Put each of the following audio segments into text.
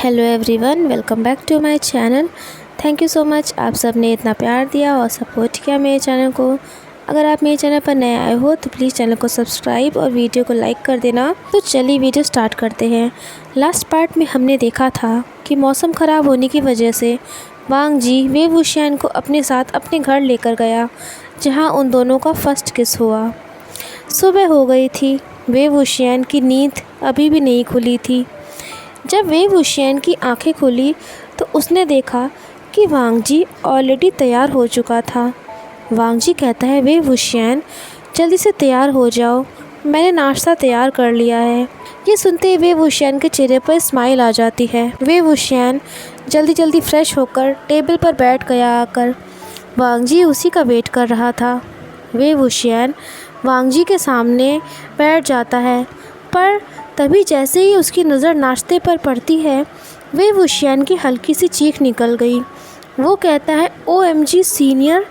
Hello everyone, welcome back to my channel. Thank you so much, आप सब ने इतना प्यार दिया और सपोर्ट किया मेरे चैनल को। अगर आप मेरे चैनल पर नए आए हो तो प्लीज़ चैनल को सब्सक्राइब और वीडियो को लाइक कर देना। तो चलिए वीडियो स्टार्ट करते हैं। लास्ट पार्ट में हमने देखा था कि मौसम ख़राब होने की वजह से वांग जी वे वुशियान को अपने साथ अपने घर लेकर गया, जहाँ उन दोनों का फर्स्ट किस हुआ। सुबह हो गई थी, वे वुशियान की नींद अभी भी नहीं खुली थी। जब वे वुशियान की आंखें खुली तो उसने देखा कि वांग जी ऑलरेडी तैयार हो चुका था। वांग जी कहता है, वे वुशियान जल्दी से तैयार हो जाओ, मैंने नाश्ता तैयार कर लिया है। ये सुनते ही वे वुशियान के चेहरे पर स्माइल आ जाती है। वे वुशियान जल्दी जल्दी फ्रेश होकर टेबल पर बैठ गया। आकर वांग जी उसी का वेट कर रहा था। वे वुशियान वांग जी के सामने बैठ जाता है, पर तभी जैसे ही उसकी नज़र नाश्ते पर पड़ती है, वे वुशियान की हल्की सी चीख निकल गई। वो कहता है, OMG सीनियर,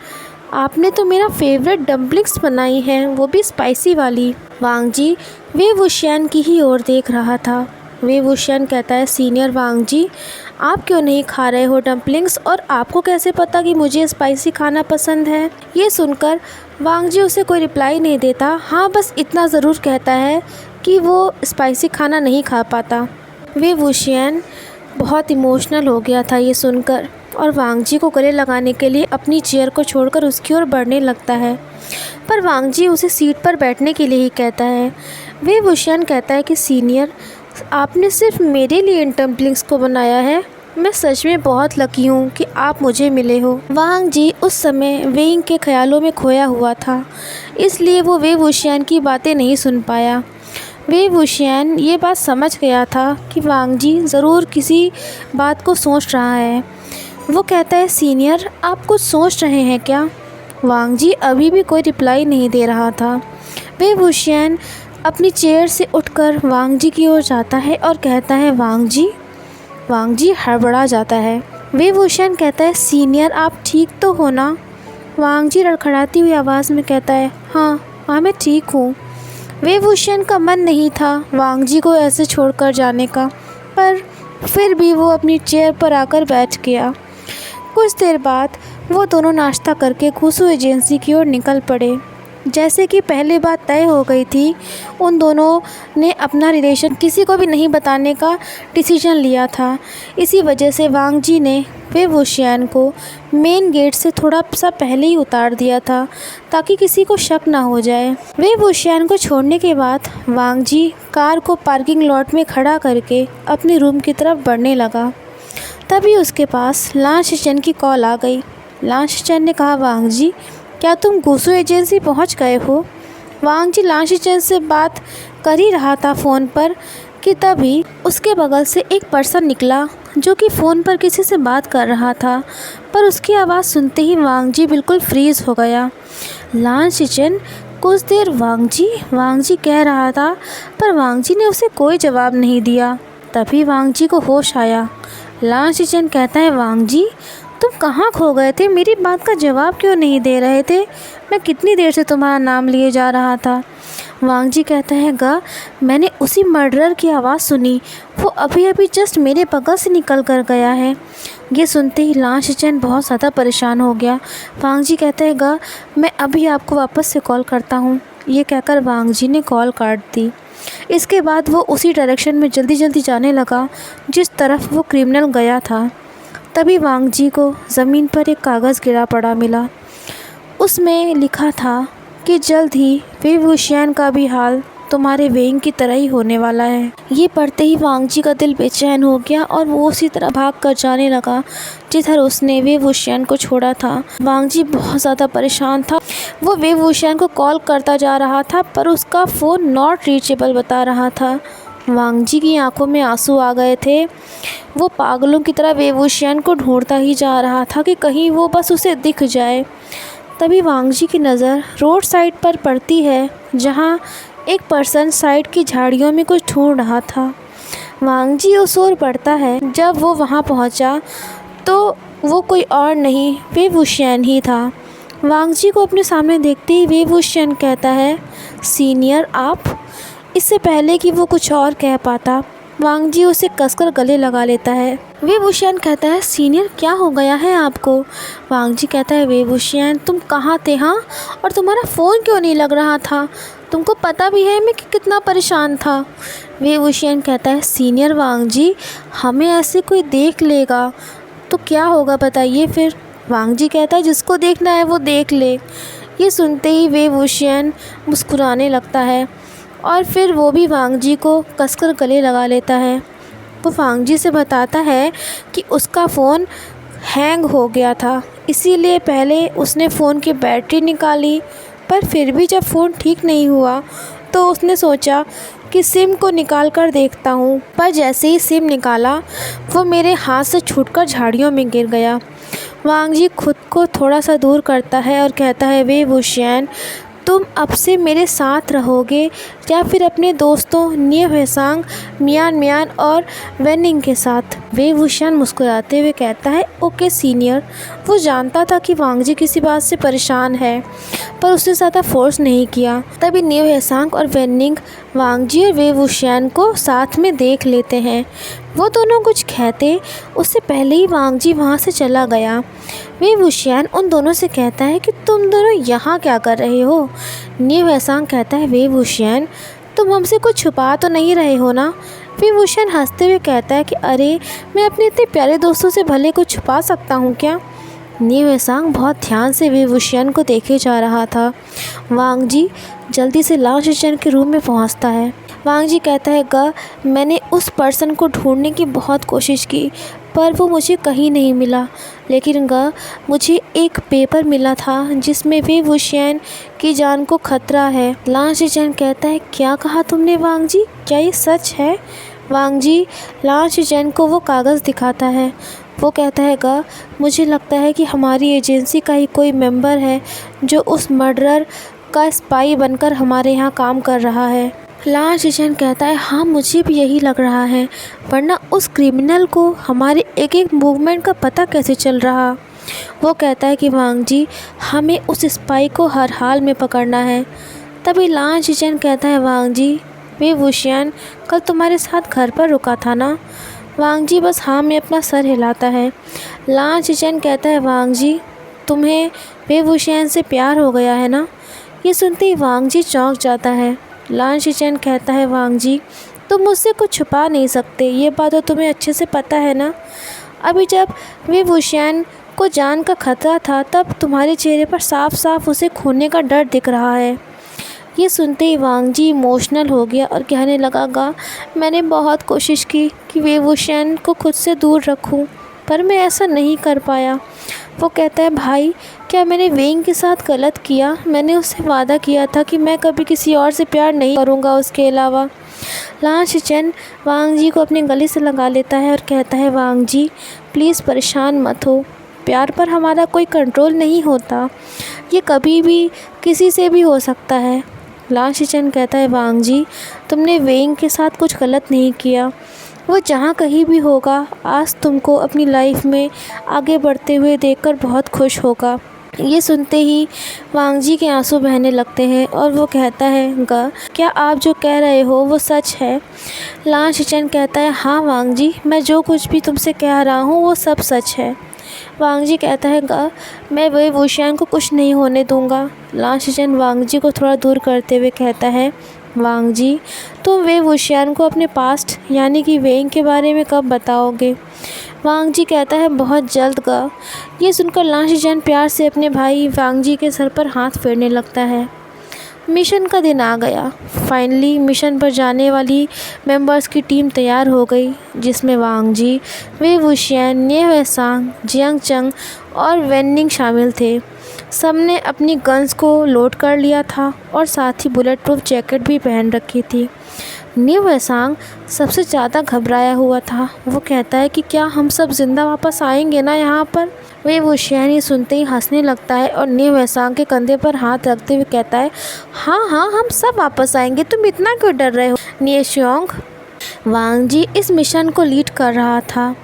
आपने तो मेरा फेवरेट डम्पलिंग्स बनाई हैं, वो भी स्पाइसी वाली। वांग जी वे वुशियान की ही ओर देख रहा था। वे वुशियान कहता है, सीनियर वांग जी, आप क्यों नहीं खा रहे हो डम्पलिंग्स, और आपको कैसे पता कि मुझे स्पाइसी खाना पसंद है। ये सुनकर वांग जी उसे कोई रिप्लाई नहीं देता। हाँ, बस इतना ज़रूर कहता है कि वो स्पाइसी खाना नहीं खा पाता। वे वुशियान बहुत इमोशनल हो गया था ये सुनकर, और वांग जी को गले लगाने के लिए अपनी चेयर को छोड़कर उसकी ओर बढ़ने लगता है, पर वांग जी उसे सीट पर बैठने के लिए ही कहता है। वे वुशियान कहता है कि सीनियर, आपने सिर्फ मेरे लिए इन डम्पलिंग्स को बनाया है, मैं सच में बहुत लकी हूँ कि आप मुझे मिले हो। वांग जी उस समय वेइंग के ख्यालों में खोया हुआ था, इसलिए वो वे वुशियान की बातें नहीं सुन पाया। वे वुशियान ये बात समझ गया था कि वांग जी ज़रूर किसी बात को सोच रहा है। वो कहता है, सीनियर, आप कुछ सोच रहे हैं क्या। वांग जी अभी भी कोई रिप्लाई नहीं दे रहा था। वे वुशियान अपनी चेयर से उठकर वांग जी की ओर जाता है और कहता है, वांग जी। वांग जी हड़बड़ा जाता है। वे वुशियान कहता है, सीनियर, आप ठीक तो हो ना। वांग जी लड़खड़ाती हुई आवाज़ में कहता है, हाँ, मैं ठीक हूँ। वे वुशियान का मन नहीं था वांग जी को ऐसे छोड़कर जाने का, पर फिर भी वो अपनी चेयर पर आकर बैठ गया। कुछ देर बाद वो दोनों नाश्ता करके गुसू एजेंसी की ओर निकल पड़े। जैसे कि पहले बात तय हो गई थी, उन दोनों ने अपना रिलेशन किसी को भी नहीं बताने का डिसीजन लिया था। इसी वजह से वांग जी ने वे वुशियान को मेन गेट से थोड़ा सा पहले ही उतार दिया था, ताकि किसी को शक ना हो जाए। वे वुशियान को छोड़ने के बाद वांग जी कार को पार्किंग लॉट में खड़ा करके अपने रूम की तरफ बढ़ने लगा। तभी उसके पास लांग शिचेन की कॉल आ गई। लांग शिचेन ने कहा, वांग जी, क्या तुम गुसू एजेंसी पहुंच गए हो। वांग जी लांग शिचेन से बात कर ही रहा था फ़ोन पर कि तभी उसके बगल से एक पर्सन निकला जो कि फ़ोन पर किसी से बात कर रहा था, पर उसकी आवाज़ सुनते ही वांग जी बिल्कुल फ्रीज़ हो गया। लांग शिचेन कुछ देर वांग जी कह रहा था, पर वांग जी ने उसे कोई जवाब नहीं दिया। तभी वांग जी को होश आया। लांग शिचेन कहता है, वांग जी, तुम कहाँ खो गए थे, मेरी बात का जवाब क्यों नहीं दे रहे थे, मैं कितनी देर से तुम्हारा नाम लिए जा रहा था। वांग जी कहता है, मैंने उसी मर्डरर की आवाज़ सुनी, वो अभी अभी जस्ट मेरे बगल से निकल कर गया है। ये सुनते ही लांग शिचेन बहुत ज़्यादा परेशान हो गया। वांग जी कहते हैं, मैं अभी आपको वापस से कॉल करता हूँ। ये कहकर वांग जी ने कॉल काट दी। इसके बाद वो उसी डायरेक्शन में जल्दी जल्दी जाने लगा जिस तरफ वो क्रिमिनल गया था। तभी वांग जी को ज़मीन पर एक कागज़ गिरा पड़ा मिला। उसमें लिखा था कि जल्द ही वे वुशियान का भी हाल तुम्हारे वेइंग की तरह ही होने वाला है। ये पढ़ते ही वांग जी का दिल बेचैन हो गया और वो उसी तरह भाग कर जाने लगा जिधर उसने वे वुशियान को छोड़ा था। वांग जी बहुत ज़्यादा परेशान था। वो वे वुशियान को कॉल करता जा रहा था, पर उसका फ़ोन नॉट रीचेबल बता रहा था। वांग जी की आंखों में आंसू आ गए थे। वो पागलों की तरह वे वुशियान को ढूंढता ही जा रहा था कि कहीं वो बस उसे दिख जाए। तभी वांग जी की नज़र रोड साइड पर पड़ती है, जहाँ एक पर्सन साइड की झाड़ियों में कुछ ढूंढ रहा था। वांग जी उस ओर बढ़ता है। जब वो वहाँ पहुँचा तो वो कोई और नहीं, वे वुशियान ही था। वांग जी को अपने सामने देखते ही वे वुशियान कहता है, सीनियर, आप। इससे पहले कि वो कुछ और कह पाता, वांग जी उसे कसकर गले लगा लेता है। वे वुशियान कहता है, सीनियर क्या हो गया है आपको? वांग जी कहता है, वे वुशियान तुम कहाँ थे हाँ, और तुम्हारा फ़ोन क्यों नहीं लग रहा था? तुमको पता भी है मैं कितना परेशान था। वे वुशियान कहता है, सीनियर वांग जी हमें ऐसे कोई देख लेगा तो क्या होगा बताइए फिर? वांग जी कहता है, जिसको देखना है वो देख ले। ये सुनते ही वे वुशियान मुस्कुराने लगता है और फिर वो भी वांग जी को कसकर गले लगा लेता है। वो वांग जी से बताता है कि उसका फ़ोन हैंग हो गया था, इसीलिए पहले उसने फ़ोन की बैटरी निकाली, पर फिर भी जब फ़ोन ठीक नहीं हुआ तो उसने सोचा कि सिम को निकाल कर देखता हूँ, पर जैसे ही सिम निकाला वो मेरे हाथ से छूटकर झाड़ियों में गिर गया। वांग जी खुद को थोड़ा सा दूर करता है और कहता है, वे वुशियान तुम अब से मेरे साथ रहोगे या फिर अपने दोस्तों निये हुएसांग, मियान मियान और वेनिंग के साथ? वे वुशियान मुस्कुराते हुए कहता है, ओके सीनियर। वो जानता था कि वांग जी किसी बात से परेशान है, पर उसने ज़्यादा फोर्स नहीं किया। तभी निये हुएसांग और वेनिंग वांग जी और वे वुशियान को साथ में देख लेते हैं। वो दोनों कुछ कहते उससे पहले ही वांग जी वहाँ से चला गया। वे वुशियान उन दोनों से कहता है कि तुम दोनों यहाँ क्या कर रहे हो? निये हुएसांग कहता है, वे वुशियान तुम हमसे कुछ छुपा तो नहीं रहे हो ना? वे वुशियान हंसते हुए कहता है कि अरे मैं अपने इतने प्यारे दोस्तों से भले कुछ छुपा सकता हूँ क्या? निये हुएसांग बहुत ध्यान से वे वुशियान को देखे जा रहा था। वांग जी जल्दी से लांग शीचेन के रूम में पहुँचता है। वांग जी कहता है, मैंने उस पर्सन को ढूंढने की बहुत कोशिश की पर वो मुझे कहीं नहीं मिला, लेकिन मुझे एक पेपर मिला था जिसमें वे वुशियान की जान को खतरा है। लांग शीचेन कहता है, क्या कहा तुमने वांग जी, क्या ये सच है? वांग जी लांग शीचेन को वो कागज़ दिखाता है। वो कहता है, मुझे लगता है कि हमारी एजेंसी का ही कोई मेंबर है जो उस मर्डरर का स्पाई बनकर हमारे यहाँ काम कर रहा है। लांग शीचेन कहता है, हाँ मुझे भी यही लग रहा है, वरना उस क्रिमिनल को हमारे एक एक मूवमेंट का पता कैसे चल रहा? वो कहता है कि वांग जी हमें उस स्पाई को हर हाल में पकड़ना है। तभी लांग शीचेन कहता है, वांग जी वे वुशियान कल तुम्हारे साथ घर पर रुका था ना? वांग जी बस हाँ में अपना सर हिलाता है। लांग शीचेन कहता है, वांग जी तुम्हें वे वुशियान से प्यार हो गया है ना? ये सुनते ही वांग जी चौंक जाता है। लांग शीचेन कहता है, वांग जी तुम मुझसे कुछ छुपा नहीं सकते, ये बात तो तुम्हें अच्छे से पता है ना? अभी जब वे वुशियान को जान का खतरा था तब तुम्हारे चेहरे पर साफ साफ उसे खोने का डर दिख रहा है। ये सुनते ही वांग जी इमोशनल हो गया और कहने लगा, मैंने बहुत कोशिश की कि वे वुशियान को खुद से दूर रखूं, पर मैं ऐसा नहीं कर पाया। वो कहता है, भाई क्या मैंने वेइंग के साथ गलत किया? मैंने उससे वादा किया था कि मैं कभी किसी और से प्यार नहीं करूँगा उसके अलावा। लांग शीचेन वांग जी को अपने गले से लगा लेता है और कहता है, वांग जी प्लीज़ परेशान मत हो, प्यार पर हमारा कोई कंट्रोल नहीं होता, ये कभी भी किसी से भी हो सकता है। लांग शीचेन कहता है, वांग जी तुमने वेइंग के साथ कुछ गलत नहीं किया, वो जहाँ कहीं भी होगा आज तुमको अपनी लाइफ में आगे बढ़ते हुए देखकर बहुत खुश होगा। ये सुनते ही वांग जी के आंसू बहने लगते हैं और वो कहता है, क्या आप जो कह रहे हो वो सच है? लांग शीचेन कहता है, हाँ वांग जी मैं जो कुछ भी तुमसे कह रहा हूँ वो सब सच है। वांग जी कहता है, मैं वे वुशियान को कुछ नहीं होने दूंगा। लांग शीचेन वांग जी को थोड़ा दूर करते हुए कहता है, वांग जी तुम वे वुशियान को अपने पास्ट यानी कि वेइंग के बारे में कब बताओगे? वांग जी कहता है, बहुत जल्द। ये सुनकर लांग शीचेन प्यार से अपने भाई वांग जी के सर पर हाथ फेरने लगता है। मिशन का दिन आ गया। फाइनली मिशन पर जाने वाली मेंबर्स की टीम तैयार हो गई, जिसमें वांग जी, वे वुशियान, निये हुएसांग, जियांग चंग और वेनिंग शामिल थे। सबने अपनी गन्स को लोड कर लिया था और साथ ही बुलेट प्रूफ जैकेट भी पहन रखी थी। निये हुएसांग सबसे ज़्यादा घबराया हुआ था। वो कहता है कि क्या हम सब ज़िंदा वापस आएंगे ना यहाँ पर? वे वुशियान ये सुनते ही हंसने लगता है और निये हुएसांग के कंधे पर हाथ रखते हुए कहता है, हाँ हाँ हम सब वापस आएंगे, तुम इतना क्यों डर रहे हो? निये श्योंग वांग जी इस मिशन को लीड कर रहा था।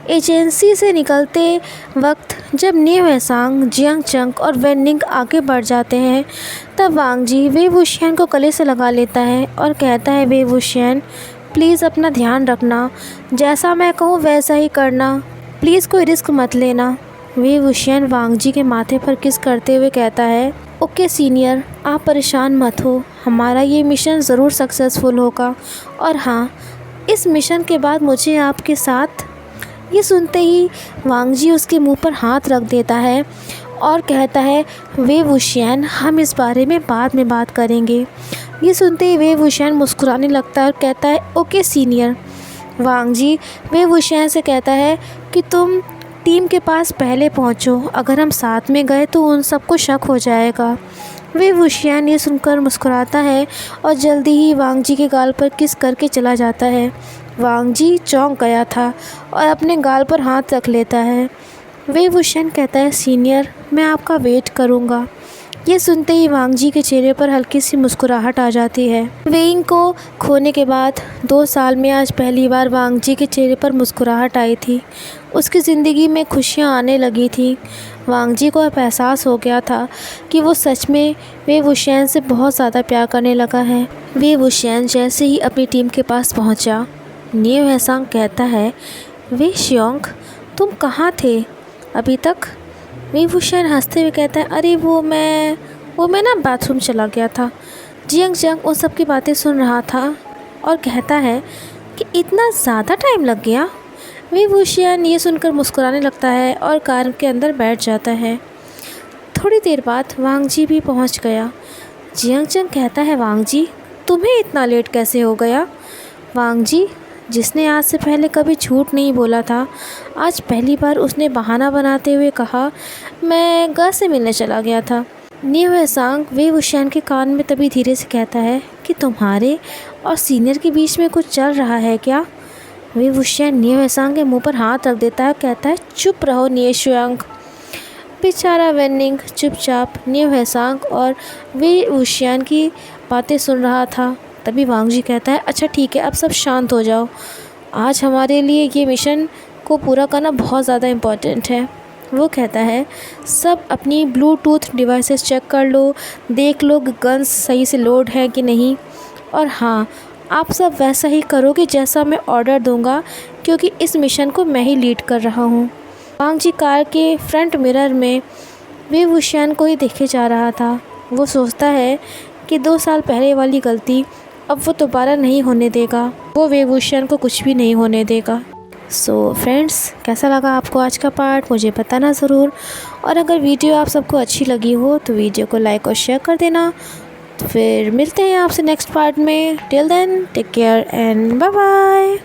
एजेंसी से निकलते वक्त जब निये हुएसांग, जियांग चंग और वेनिंग आगे बढ़ जाते हैं तब वांग जी वे वुशियान को गले से लगा लेता है और कहता है, वे वुशियान प्लीज़ अपना ध्यान रखना, जैसा मैं कहूँ वैसा ही करना, प्लीज़ कोई रिस्क मत लेना। वे वुशियन वांग जी के माथे पर किस करते हुए कहता है, ओके सीनियर, आप परेशान मत हो, हमारा ये मिशन ज़रूर सक्सेसफुल होगा। और हाँ, इस मिशन के बाद मुझे आपके साथ। ये सुनते ही वांग जी उसके मुंह पर हाथ रख देता है और कहता है, वे वुशियन, हम इस बारे में बाद में बात करेंगे। ये सुनते ही वे वुशियन मुस्कुराने लगता है और कहता है, ओके सीनियर। वांग जी वे वुशियन से कहता है कि तुम टीम के पास पहले पहुंचो, अगर हम साथ में गए तो उन सबको शक हो जाएगा। वे वुशियन ये सुनकर मुस्कुराता है और जल्दी ही वांग जी के गाल पर किस करके चला जाता है। वांग जी चौंक गया था और अपने गाल पर हाथ रख लेता है। वे वुशियन कहता है, सीनियर, मैं आपका वेट करूँगा। ये सुनते ही वांग जी के चेहरे पर हल्की सी मुस्कुराहट आ जाती है। वेइंग को खोने के बाद 2 साल में आज पहली बार वांग जी के चेहरे पर मुस्कुराहट आई थी। उसकी ज़िंदगी में खुशियाँ आने लगी थी। वांग जी को अब एहसास हो गया था कि वो सच में वे वुशियन से बहुत ज़्यादा प्यार करने लगा है। वे वुशियन जैसे ही अपनी टीम के पास पहुंचा, नियो हेसांग कहता है, वे शियोंग, तुम कहाँ थे अभी तक? वे वुशियन हंसते हुए कहता है, अरे वो मैं ना बाथरूम चला गया था। जियांग जियांग उन सब की बातें सुन रहा था और कहता है कि इतना ज़्यादा टाइम लग गया। वे वुशियन ये सुनकर मुस्कुराने लगता है और कार के अंदर बैठ जाता है। थोड़ी देर बाद वांग जी भी पहुंच गया। जियांग जियांग कहता है, वांग जी, तुम्हें इतना लेट कैसे हो गया? वांग जी, जिसने आज से पहले कभी झूठ नहीं बोला था, आज पहली बार उसने बहाना बनाते हुए कहा, मैं गा से मिलने चला गया था। नियो हेसांग वे वुशियन के कान में तभी धीरे से कहता है कि तुम्हारे और सीनियर के बीच में कुछ चल रहा है क्या? वे वुशियन नियो हेसांग के मुंह पर हाथ रख देता है, कहता है, चुप रहो नियो शियांग। बेचारा वेनिंग चुपचाप नियो हेसांग और वे वुशियन की बातें सुन रहा था। तभी वांग जी कहता है, अच्छा ठीक है, अब सब शांत हो जाओ, आज हमारे लिए ये मिशन को पूरा करना बहुत ज़्यादा इम्पोर्टेंट है। वो कहता है, सब अपनी ब्लूटूथ डिवाइसेस चेक कर लो, देख लो गन्स सही से लोड है कि नहीं, और हाँ, आप सब वैसा ही करोगे जैसा मैं ऑर्डर दूंगा, क्योंकि इस मिशन को मैं ही लीड कर रहा हूँ। वांग जी कार के फ्रंट मिरर में वे वुशियन को ही देखे जा रहा था। वो सोचता है कि 2 साल पहले वाली गलती अब वो दोबारा नहीं होने देगा। वो वे वुशियन को कुछ भी नहीं होने देगा। सो फ्रेंड्स, कैसा लगा आपको आज का पार्ट, मुझे बताना ज़रूर। और अगर वीडियो आप सबको अच्छी लगी हो तो वीडियो को लाइक और शेयर कर देना। तो फिर मिलते हैं आपसे नेक्स्ट पार्ट में। Till then take care and bye bye.